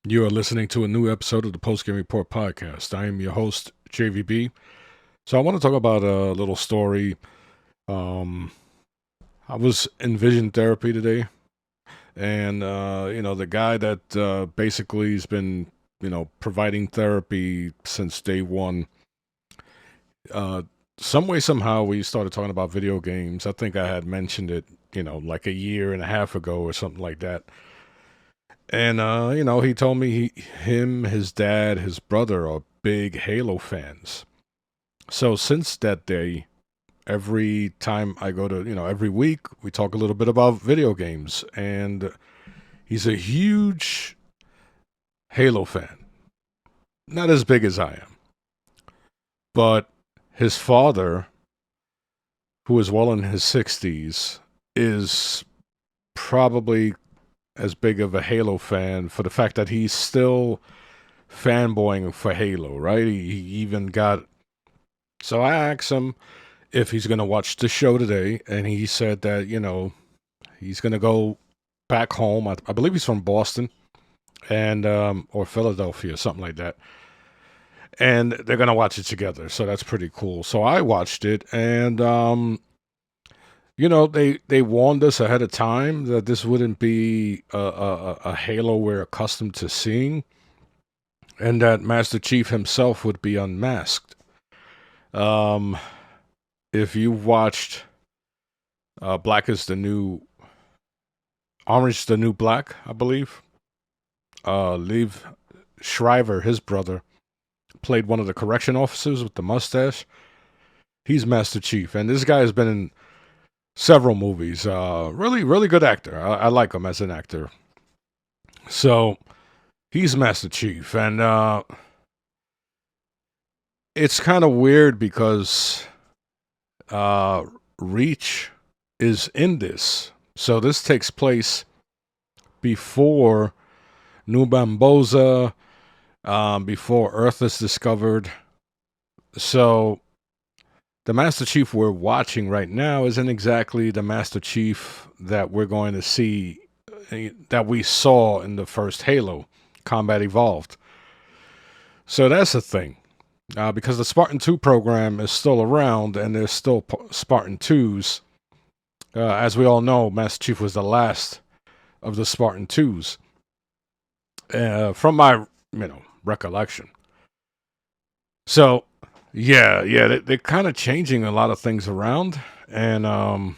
You are listening to a new episode of the Post Game Report podcast. I am your host, JVB. So I want to talk about a little story. Um, I was in vision therapy today, and the guy that basically has been, providing therapy since day one. Uh, some way, somehow, we started talking about video games. I think I had mentioned it, like a year and a half ago or something like that. And he told me his dad, his brother are big Halo fans. So since that day, every time I go to, every week we talk a little bit about video games, and he's a huge Halo fan. Not as big as I am, but his father, who is well in his 60s, is probably as big of a Halo fan for the fact that he's still fanboying for Halo, right? He even got. So I asked him if he's going to watch the show today, and he said that, he's going to go back home. I believe he's from Boston and or Philadelphia, something like that. And they're going to watch it together. So that's pretty cool. So I watched it, and they warned us ahead of time that this wouldn't be a Halo we're accustomed to seeing, and that Master Chief himself would be unmasked. Um, if you watched Black is the New Orange, the New Black, I believe. Liev Shriver, his brother, played one of the correction officers with the mustache. He's Master Chief, and this guy has been in several movies. Really, really good actor. I like him as an actor. So he's Master Chief, and it's kind of weird because Reach is in this. So this takes place before New Bamboza, before Earth is discovered. So the Master Chief we're watching right now isn't exactly the Master Chief that we're going to see, that we saw in the first Halo, Combat Evolved. So that's the thing. Because the Spartan 2 program is still around and there's still Spartan 2s. As we all know, Master Chief was the last of the Spartan 2s. From my, recollection. So, yeah, they're kind of changing a lot of things around, and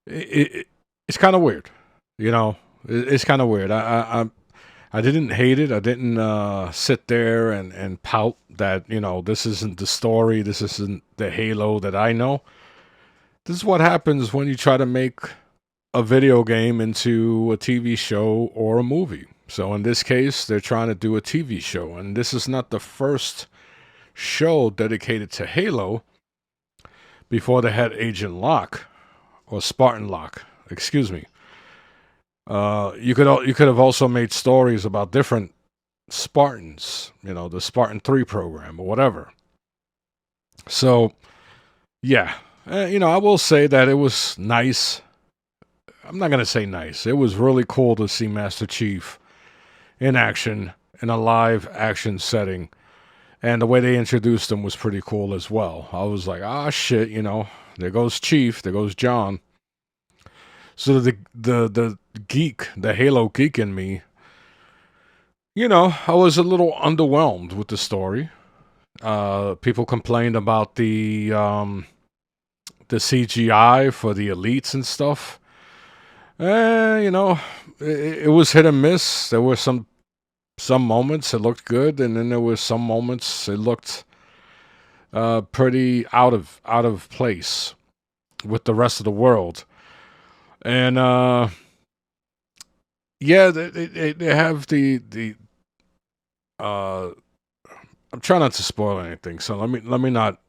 it's kind of weird. It's kind of weird. I didn't hate it. I didn't sit there and pout that this isn't the story. This isn't the Halo that I know. This is what happens when you try to make a video game into a TV show or a movie. So in this case, they're trying to do a TV show, and this is not the first show dedicated to Halo. Before they had Agent Locke or Spartan Locke, excuse me. You could have also made stories about different Spartans, the Spartan 3 program or whatever. So, yeah, I will say that it was nice. I'm not going to say nice. It was really cool to see Master Chief in action in a live action setting. And the way they introduced him was pretty cool as well. I was like, shit, there goes Chief, there goes John. So the geek, the Halo geek in me, I was a little underwhelmed with the story. People complained about the CGI for the elites and stuff. It was hit and miss. There were some moments it looked good, and then there were some moments it looked pretty out of place with the rest of the world. And yeah, they have the I'm trying not to spoil anything, so let me not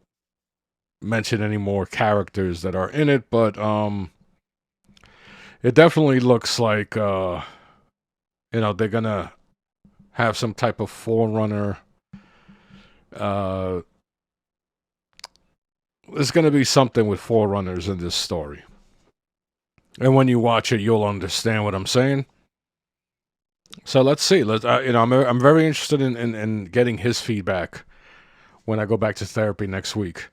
mention any more characters that are in it, but it definitely looks like they're gonna have some type of forerunner. There's gonna be something with forerunners in this story, and when you watch it, you'll understand what I'm saying. So let's see. I'm very interested in getting his feedback when I go back to therapy next week.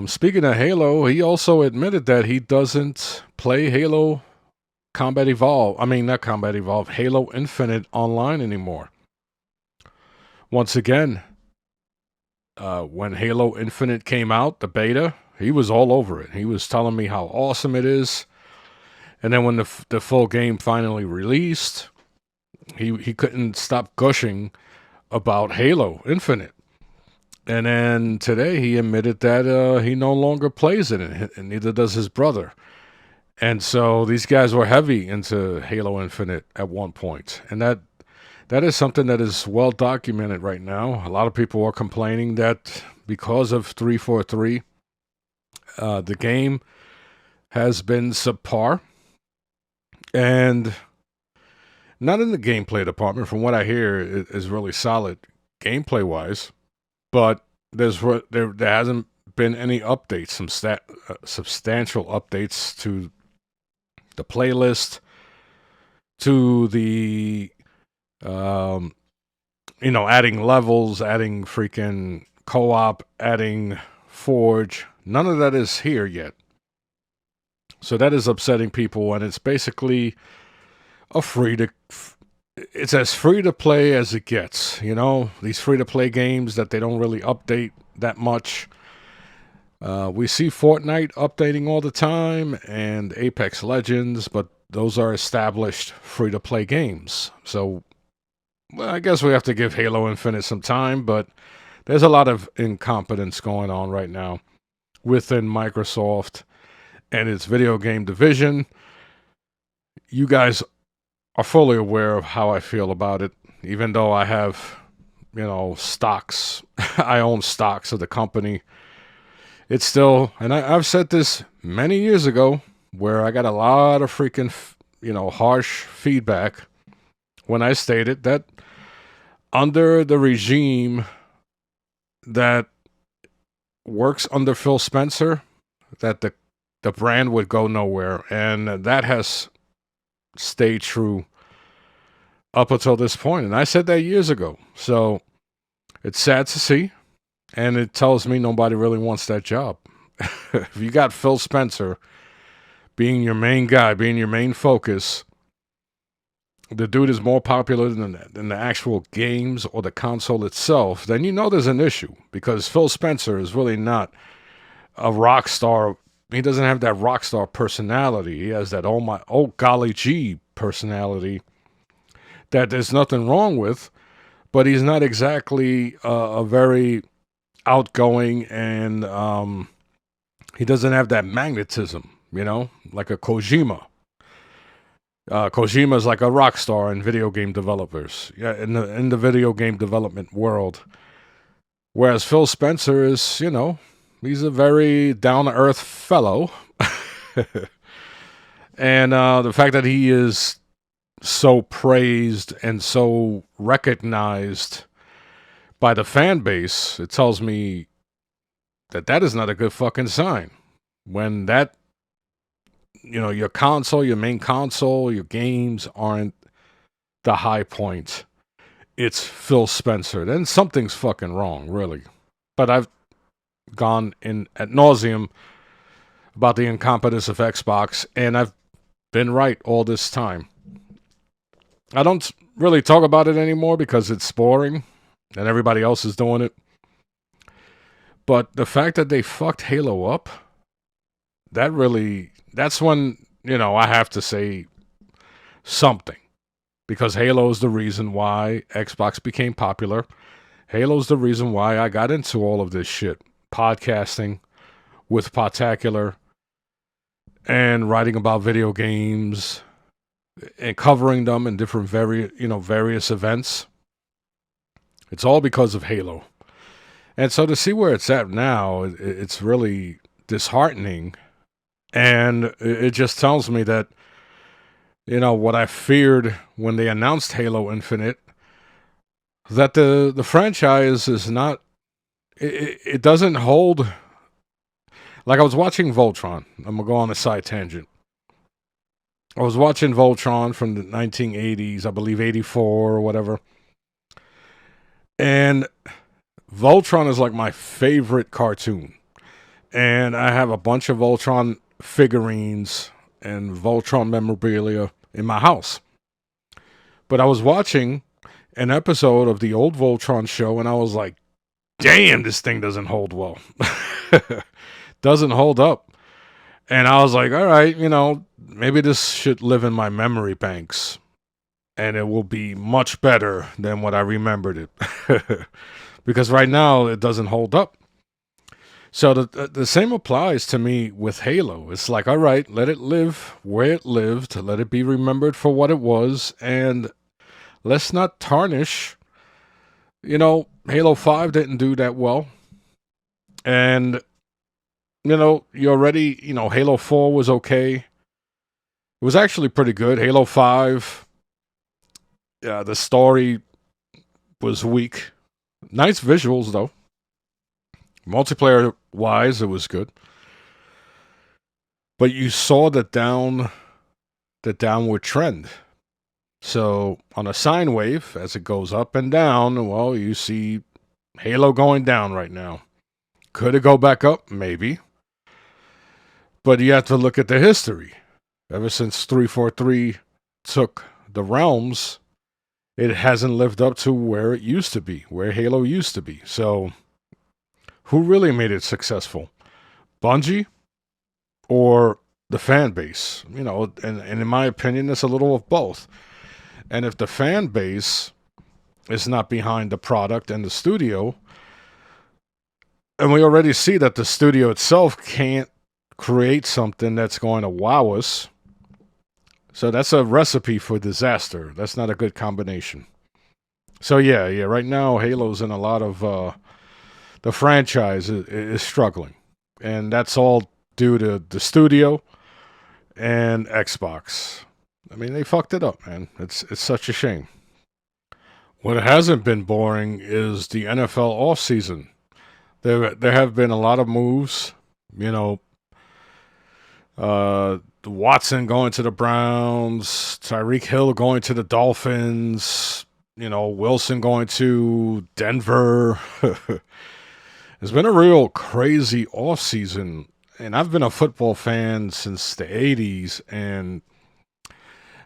Speaking of Halo, he also admitted that he doesn't play Halo Combat Evolve. I mean, not Combat Evolve, Halo Infinite online anymore. Once again, when Halo Infinite came out, the beta, he was all over it. He was telling me how awesome it is. And then when the full game finally released, he couldn't stop gushing about Halo Infinite. And then today he admitted that he no longer plays it, and neither does his brother. And so these guys were heavy into Halo Infinite at one point, and that is something that is well documented right now. A lot of people are complaining that because of 343, the game has been subpar, and not in the gameplay department. From what I hear, it is really solid gameplay wise, but there hasn't been any updates, some substantial updates to the playlist, to the adding levels, adding freaking co-op, adding Forge. None of that is here yet. So that is upsetting people, and it's basically it's as free to play as it gets. These free to play games that they don't really update that much. We see Fortnite updating all the time and Apex Legends, but those are established free to play games. So I guess we have to give Halo Infinite some time, but there's a lot of incompetence going on right now within Microsoft and its video game division. You guys are fully aware of how I feel about it, even though I have, stocks. I own stocks of the company. It's still, and I've said this many years ago, where I got a lot of freaking, harsh feedback when I stated that under the regime that works under Phil Spencer, that the brand would go nowhere, and that has stayed true up until this point. And I said that years ago. So it's sad to see, and it tells me nobody really wants that job. If you got Phil Spencer being your main guy, being your main focus, the dude is more popular than the actual games or the console itself, then you know there's an issue, because Phil Spencer is really not a rock star. He doesn't have that rock star personality. He has that oh golly gee personality that there's nothing wrong with, but he's not exactly a very outgoing, and he doesn't have that magnetism, like a Kojima. Kojima is like a rock star in video game developers, in the video game development world. Whereas Phil Spencer is, he's a very down to earth fellow, and the fact that he is so praised and so recognized by the fan base, it tells me that is not a good fucking sign. When that, your console, your main console, your games aren't the high point, it's Phil Spencer, then something's fucking wrong, really. But I've gone in ad nauseum about the incompetence of Xbox, and I've been right all this time. I don't really talk about it anymore because it's boring and everybody else is doing it. But the fact that they fucked Halo up, that's when, I have to say something. Because Halo is the reason why Xbox became popular. Halo's the reason why I got into all of this shit. Podcasting with Podtacular and writing about video games and covering them in different various events. It's all because of Halo. And so to see where it's at now, it's really disheartening. And it just tells me that, what I feared when they announced Halo Infinite, that the franchise is not, it doesn't hold. Like, I was watching Voltron. I'm going to go on a side tangent. I was watching Voltron from the 1980s, I believe 84 or whatever. And Voltron is like my favorite cartoon. And I have a bunch of Voltron figurines and Voltron memorabilia in my house. But I was watching an episode of the old Voltron show and I was like, damn, this thing doesn't hold well. Doesn't hold up. And I was like, all right, maybe this should live in my memory banks and it will be much better than what I remembered it. Because right now it doesn't hold up. So the same applies to me with Halo. It's like, all right, let it live where it lived, let it be remembered for what it was, and let's not tarnish. Halo 5 didn't do that well. And, you already, Halo 4 was okay. It was actually pretty good. Halo 5, yeah, the story was weak. Nice visuals, though. Multiplayer wise, it was good. But you saw the downward trend. So on a sine wave, as it goes up and down, well, you see Halo going down right now. Could it go back up? Maybe. But you have to look at the history. Ever since 343 took the realms, it hasn't lived up to where it used to be, where Halo used to be. So who really made it successful? Bungie or the fan base? And in my opinion, it's a little of both. And if the fan base is not behind the product and the studio, and we already see that the studio itself can't create something that's going to wow us, so that's a recipe for disaster. That's not a good combination. So yeah, right now Halo's in a lot of the franchise is struggling, and that's all due to the studio and Xbox. I mean, they fucked it up, man. It's such a shame. What hasn't been boring is the NFL offseason. There have been a lot of moves. Watson going to the Browns, Tyreek Hill going to the Dolphins, Wilson going to Denver. It's been a real crazy offseason. And I've been a football fan since the 80s. And,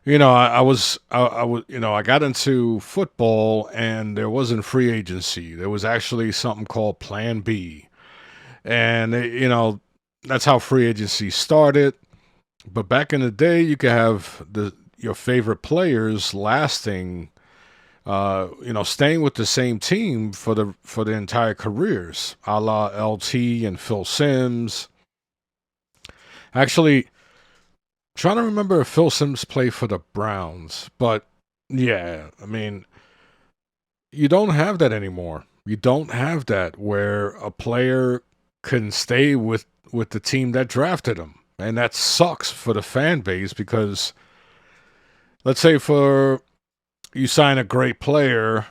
I got into football and there wasn't free agency. There was actually something called Plan B. And, that's how free agency started. But back in the day, you could have your favorite players lasting, staying with the same team for the entire careers, a la LT and Phil Simms. Actually, trying to remember if Phil Simms played for the Browns, but yeah, I mean, you don't have that anymore. You don't have that where a player can stay with the team that drafted him. And that sucks for the fan base because, let's say you sign a great player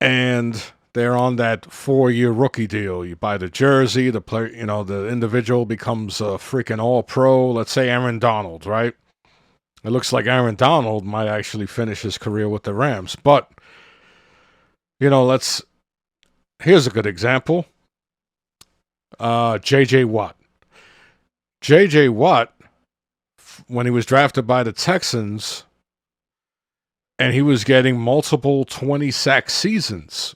and they're on that 4-year rookie deal. You buy the jersey, the player, the individual becomes a freaking all-pro. Let's say Aaron Donald, right? It looks like Aaron Donald might actually finish his career with the Rams. But, here's a good example. J.J. Watt. J.J. Watt, when he was drafted by the Texans, and he was getting multiple 20-sack seasons,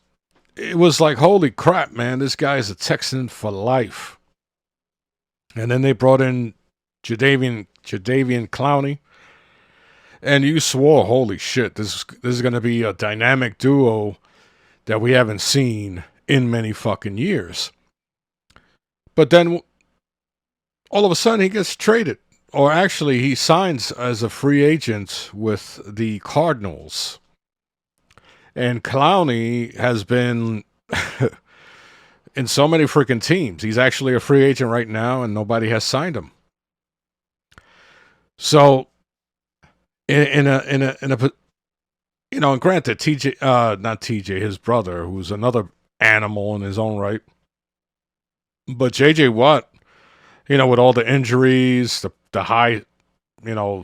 it was like, holy crap, man, this guy is a Texan for life. And then they brought in Jadeveon Clowney, and you swore, holy shit, this is going to be a dynamic duo that we haven't seen in many fucking years. But then all of a sudden he gets traded. Or actually, he signs as a free agent with the Cardinals. And Clowney has been in so many freaking teams. He's actually a free agent right now, and nobody has signed him. So, and granted, not TJ, his brother, who's another animal in his own right, but JJ Watt, with all the injuries, the high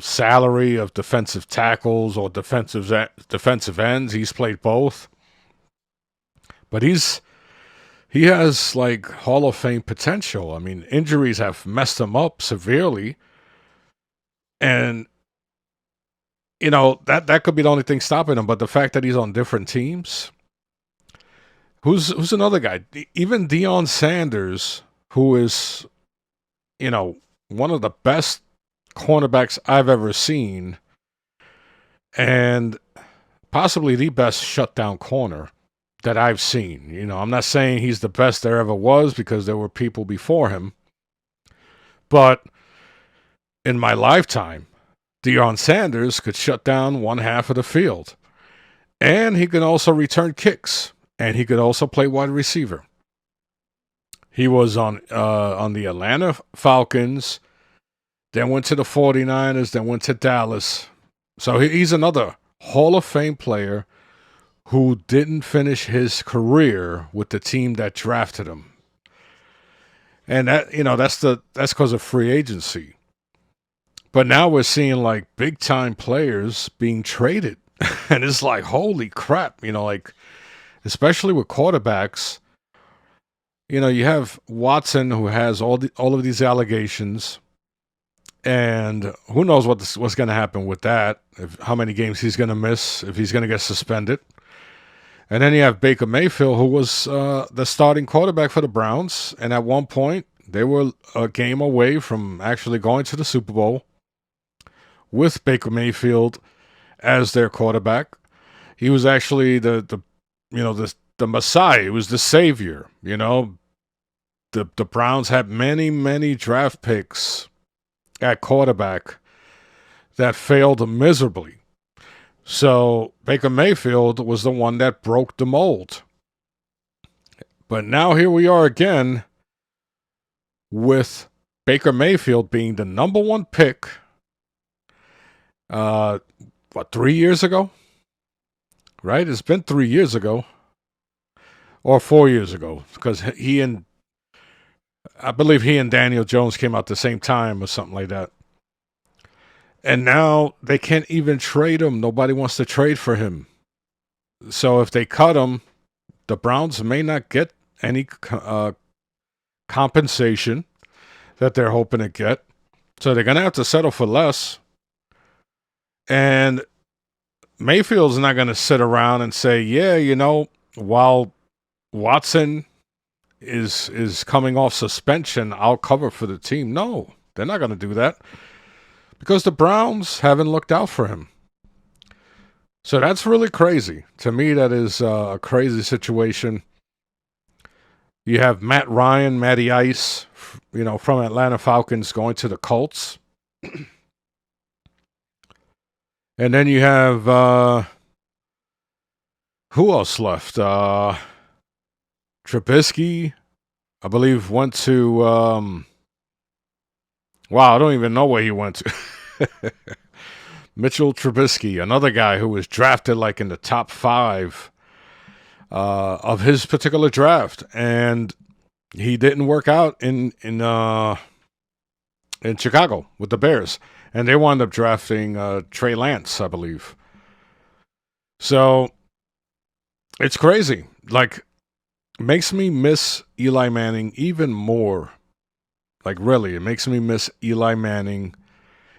salary of defensive tackles or defensive ends. He's played both, but he has like Hall of Fame potential. I mean, injuries have messed him up severely, and that could be the only thing stopping him. But the fact that he's on different teams. Who's another guy? Even Deion Sanders, who is, one of the best cornerbacks I've ever seen, and possibly the best shutdown corner that I've seen. I'm not saying he's the best there ever was because there were people before him, but in my lifetime, Deion Sanders could shut down one half of the field, and he could also return kicks. And he could also play wide receiver. He was on the Atlanta Falcons, then went to the 49ers, then went to Dallas. So he's another Hall of Fame player who didn't finish his career with the team that drafted him. And that's because of free agency. But now we're seeing like big time players being traded. And it's like, holy crap, especially with quarterbacks, you have Watson who has all of these allegations, and who knows what's going to happen with that? How many games he's going to miss? If he's going to get suspended? And then you have Baker Mayfield, who was the starting quarterback for the Browns, and at one point they were a game away from actually going to the Super Bowl with Baker Mayfield as their quarterback. He was actually the Messiah. He was the savior. The Browns had many draft picks at quarterback that failed miserably. So Baker Mayfield was the one that broke the mold. But now here we are again with Baker Mayfield being the number one pick. 3 years ago? Right? It's been 3 years ago. Or 4 years ago. Because I believe he and Daniel Jones came out the same time or something like that. And now they can't even trade him. Nobody wants to trade for him. So if they cut him, the Browns may not get any compensation that they're hoping to get. So they're going to have to settle for less. And Mayfield's not going to sit around and say, yeah, while Watson is coming off suspension, I'll cover for the team. No, they're not going to do that because the Browns haven't looked out for him. So that's really crazy. To me, that is a crazy situation. You have Matty Ice, from Atlanta Falcons going to the Colts. And then you have, who else left? Trubisky, I believe, went to, I don't even know where he went to. Mitchell Trubisky, another guy who was drafted like in the top 5 of his particular draft. And he didn't work out in Chicago with the Bears. And they wound up drafting Trey Lance, I believe. So it's crazy. Like, makes me miss Eli Manning even more. Like, really, it makes me miss Eli Manning.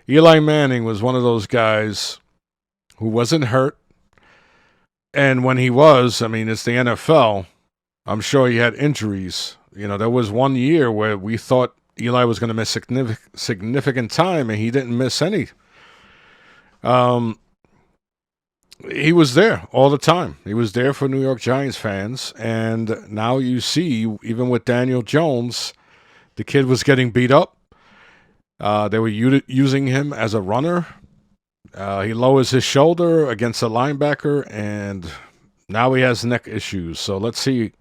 Eli Manning was one of those guys who wasn't hurt. And when he was, it's the NFL. I'm sure he had injuries. There was one year where we thought Eli was going to miss significant time, and he didn't miss any. He was there all the time. He was there for New York Giants fans, and now you see, even with Daniel Jones, the kid was getting beat up. They were using him as a runner. He lowers his shoulder against a linebacker, and now he has neck issues. So let's see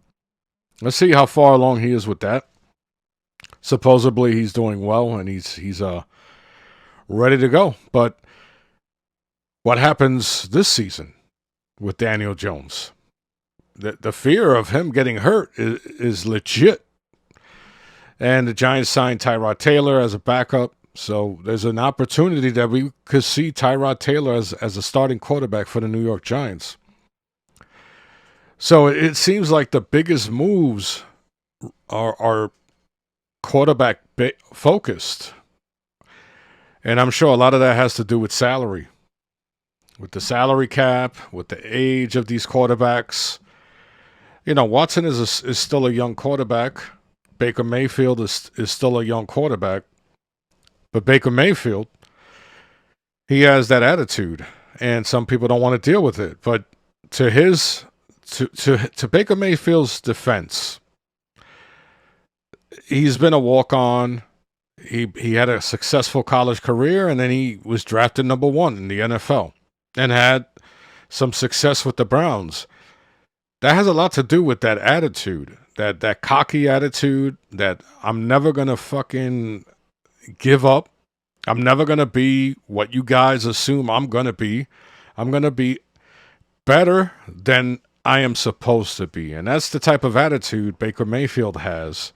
how far along he is with that. Supposedly he's doing well and he's ready to go. But what happens this season with Daniel Jones? The fear of him getting hurt is legit. And the Giants signed Tyrod Taylor as a backup. So there's an opportunity that we could see Tyrod Taylor as a starting quarterback for the New York Giants. So it seems like the biggest moves are quarterback focused. And I'm sure a lot of that has to do with salary, with the salary cap, with the age of these quarterbacks. Watson is still a young quarterback. Baker Mayfield is still a young quarterback. But Baker Mayfield, he has that attitude, and some people don't want to deal with it. But to Baker Mayfield's defense, he's been a walk-on. He had a successful college career, and then he was drafted number 1 in the NFL and had some success with the Browns. That has a lot to do with that attitude, that cocky attitude, that I'm never going to fucking give up. I'm never going to be what you guys assume I'm going to be. I'm going to be better than I am supposed to be. And that's the type of attitude Baker Mayfield has.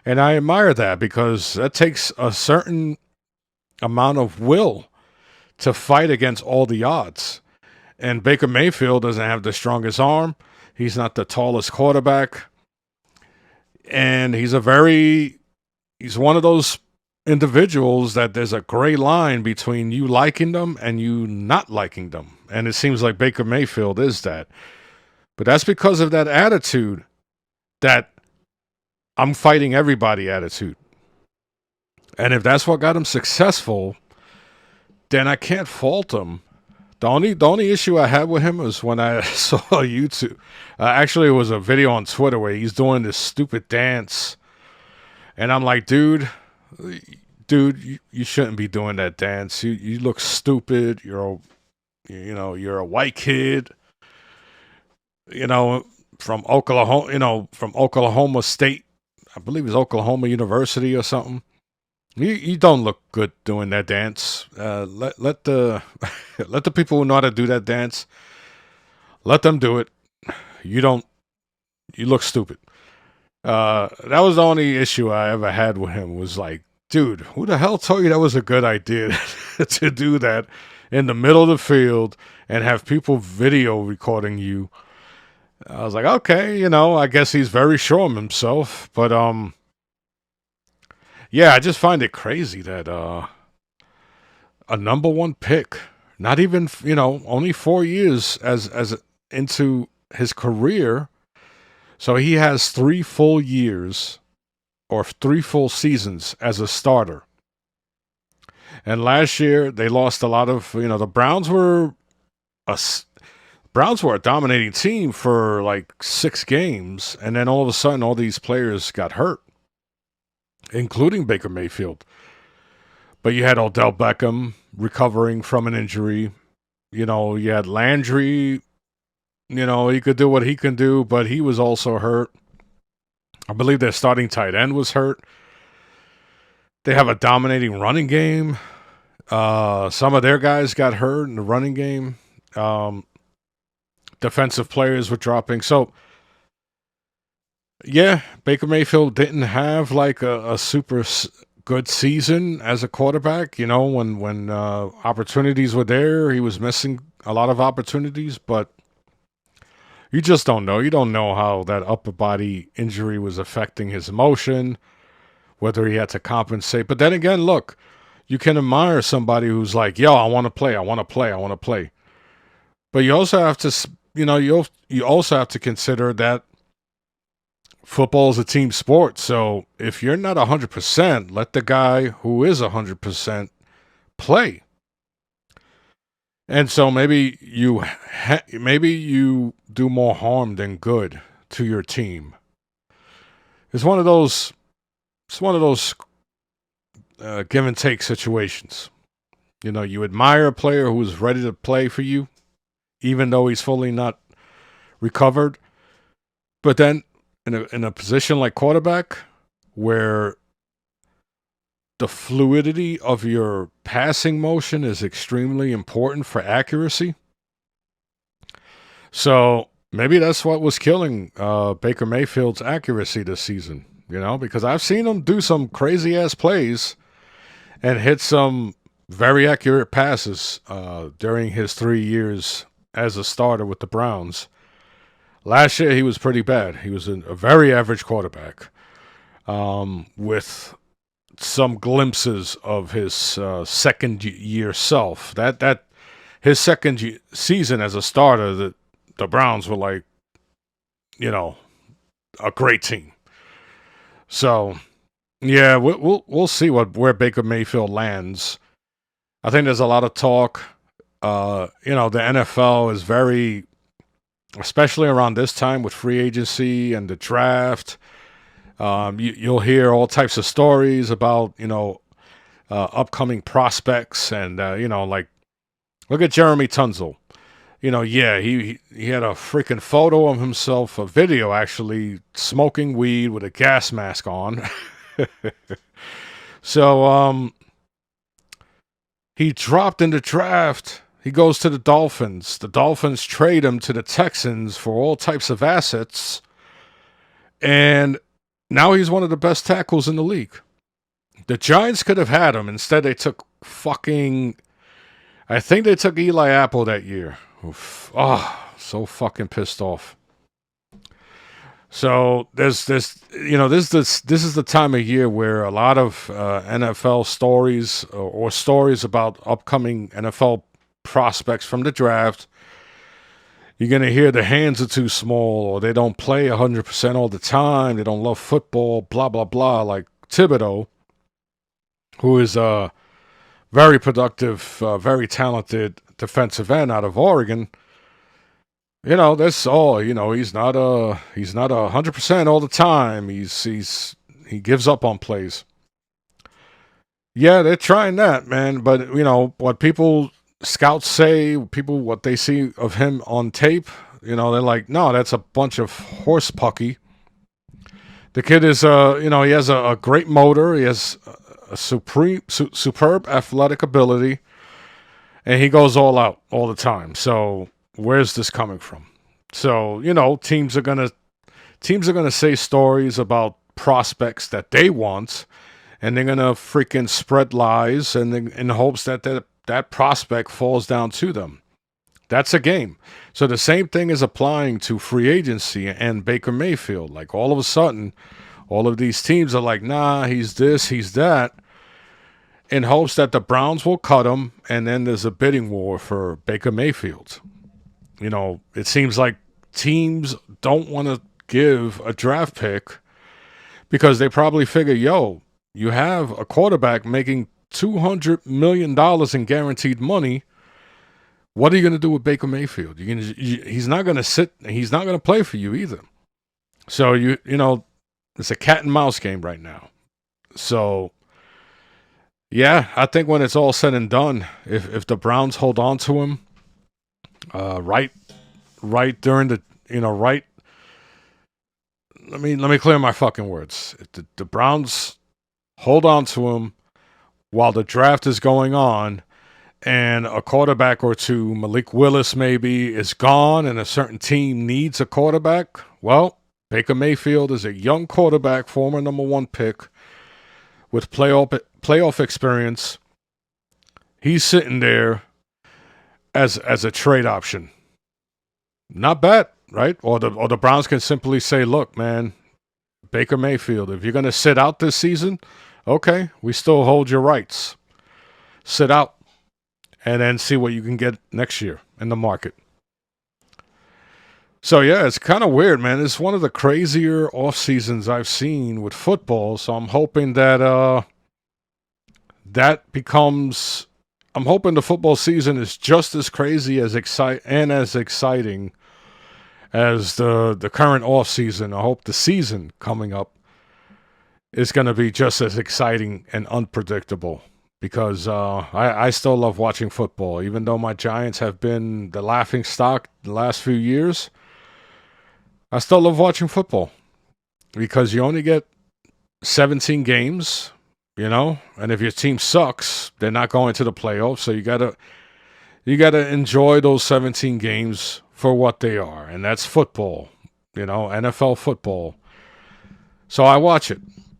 And I admire that because that takes a certain amount of will to fight against all the odds. And Baker Mayfield doesn't have the strongest arm. He's not the tallest quarterback. And he's one of those individuals that there's a gray line between you liking them and you not liking them. And it seems like Baker Mayfield is that. But that's because of that attitude, that I'm fighting everybody attitude. And if that's what got him successful, then I can't fault him. The only issue I had with him was when I saw YouTube. Actually, it was a video on Twitter where he's doing this stupid dance. And I'm like, dude, you shouldn't be doing that dance. You look stupid. You're a white kid. From Oklahoma State. I believe it's Oklahoma University or something. You don't look good doing that dance. Let the let the people who know how to do that dance, let them do it. You look stupid. That was the only issue I ever had with him, was like, dude, who the hell told you that was a good idea to do that in the middle of the field and have people video recording you? I was like, okay, I guess he's very sure of himself, but yeah, I just find it crazy that a number 1 pick, not even only 4 years as into his career, so he has 3 full years or 3 full seasons as a starter. And last year they lost a lot of the Browns were a dominating team for like 6 games, and then all of a sudden all these players got hurt, including Baker Mayfield. But you had Odell Beckham recovering from an injury. You had Landry. He could do what he can do, but he was also hurt. I believe their starting tight end was hurt. They have a dominating running game. Some of their guys got hurt in the running game. Defensive players were dropping. So, yeah, Baker Mayfield didn't have like a super good season as a quarterback. When opportunities were there, he was missing a lot of opportunities, but you just don't know. You don't know how that upper body injury was affecting his motion, whether he had to compensate. But then again, look, you can admire somebody who's like, yo, I want to play. But you also have to, you also have to consider that football is a team sport. So if you're not 100%, let the guy who is 100% play. And so maybe you do more harm than good to your team. It's one of those give and take situations. You admire a player who is ready to play for you, even though he's fully not recovered. But then in a position like quarterback, where the fluidity of your passing motion is extremely important for accuracy. So maybe that's what was killing Baker Mayfield's accuracy this season, because I've seen him do some crazy ass plays, and hit some very accurate passes during his 3 years as a starter with the Browns. Last year, he was pretty bad. He was a very average quarterback with some glimpses of his second year self. That his second season as a starter, the Browns were like, you know, a great team. So yeah, we'll see where Baker Mayfield lands. I think there's a lot of talk. The NFL is very, especially around this time with free agency and the draft. You'll hear all types of stories about upcoming prospects, and like look at Jeremy Tunzel. Yeah, he had a freaking photo of himself, a video actually, smoking weed with a gas mask on. So he dropped in the draft. He goes to the Dolphins. The Dolphins trade him to the Texans for all types of assets. And now he's one of the best tackles in the league. The Giants could have had him. Instead, they took I think they took Eli Apple that year. Oof. Oh, so fucking pissed off. So this is the time of year where a lot of NFL stories or stories about upcoming NFL prospects from the draft. You're going to hear the hands are too small, or they don't play 100% all the time. They don't love football, blah, blah, blah. Like Thibodeau, who is a very productive, very talented defensive end out of Oregon. That's all. He's not 100% all the time. He gives up on plays. Yeah, they're trying that, man. But what scouts say, what they see of him on tape, they're like, no, that's a bunch of horse pucky. The kid is, he has a great motor. He has a superb athletic ability, and he goes all out all the time. So where's this coming from? So teams are gonna say stories about prospects that they want, and they're gonna freaking spread lies, and in hopes that prospect falls down to them. That's a game. So the same thing is applying to free agency and Baker Mayfield. Like all of a sudden, all of these teams are like, nah, he's this, he's that, in hopes that the Browns will cut him, and then there's a bidding war for Baker Mayfield. It seems like teams don't want to give a draft pick because they probably figure, you have a quarterback making $200 million in guaranteed money. What are you going to do with Baker Mayfield? He's not going to sit. He's not going to play for you either. So it's a cat and mouse game right now. So yeah, I think when it's all said and done, if the Browns hold on to him, right during the right. Let me clear my fucking words. If the Browns hold on to him while the draft is going on, and a quarterback or two, Malik Willis maybe, is gone, and a certain team needs a quarterback, well, Baker Mayfield is a young quarterback, former number one pick, with playoff experience. He's sitting there as a trade option. Not bad, right? Or the Browns can simply say, look, man, Baker Mayfield, if you're going to sit out this season, okay, we still hold your rights. Sit out and then see what you can get next year in the market. So, yeah, it's kind of weird, man. It's one of the crazier off seasons I've seen with football. So I'm hoping that I'm hoping the football season is just as crazy as exciting as the current off season. I hope the season coming up is going to be just as exciting and unpredictable, because I still love watching football, even though my Giants have been the laughing stock the last few years. I still love watching football because you only get 17 games, and if your team sucks, they're not going to the playoffs. So you gotta enjoy those 17 games for what they are, and that's football, NFL football. So I watch it.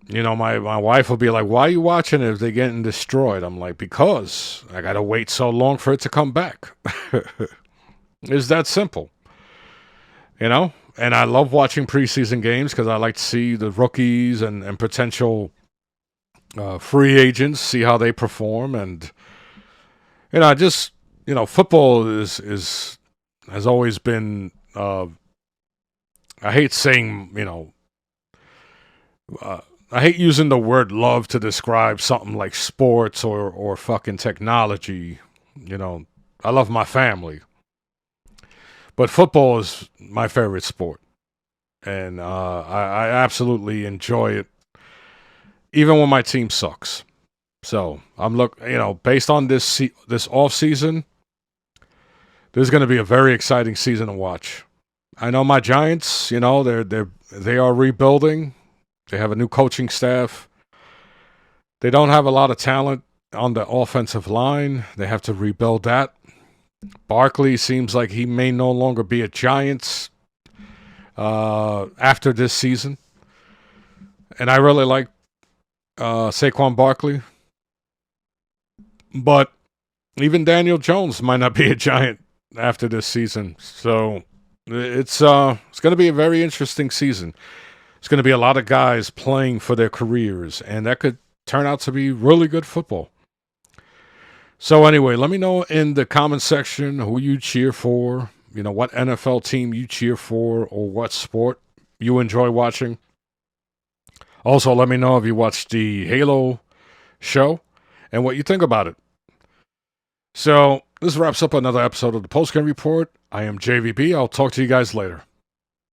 My wife will be like, "Why are you watching it if they're getting destroyed?" I'm like, "Because I gotta wait so long for it to come back." It's that simple, you know. And I love watching preseason games because I like to see the rookies and potential free agents, see how they perform, and I just football is has always been. I hate saying uh, I hate using the word love to describe something like sports or fucking technology. You know, I love my family, but football is my favorite sport, and I absolutely enjoy it, even when my team sucks. So based on this off season, this is going to be a very exciting season to watch. I know my Giants. They are rebuilding. They have a new coaching staff. They don't have a lot of talent on the offensive line. They have to rebuild that. Barkley seems like he may no longer be a Giants after this season. And I really like Saquon Barkley. But even Daniel Jones might not be a Giant after this season. So it's going to be a very interesting season. It's going to be a lot of guys playing for their careers, and that could turn out to be really good football. So anyway, let me know in the comment section who you cheer for, what NFL team you cheer for, or what sport you enjoy watching. Also, let me know if you watched the Halo show and what you think about it. So this wraps up another episode of the Postgame Report. I am JVB. I'll talk to you guys later.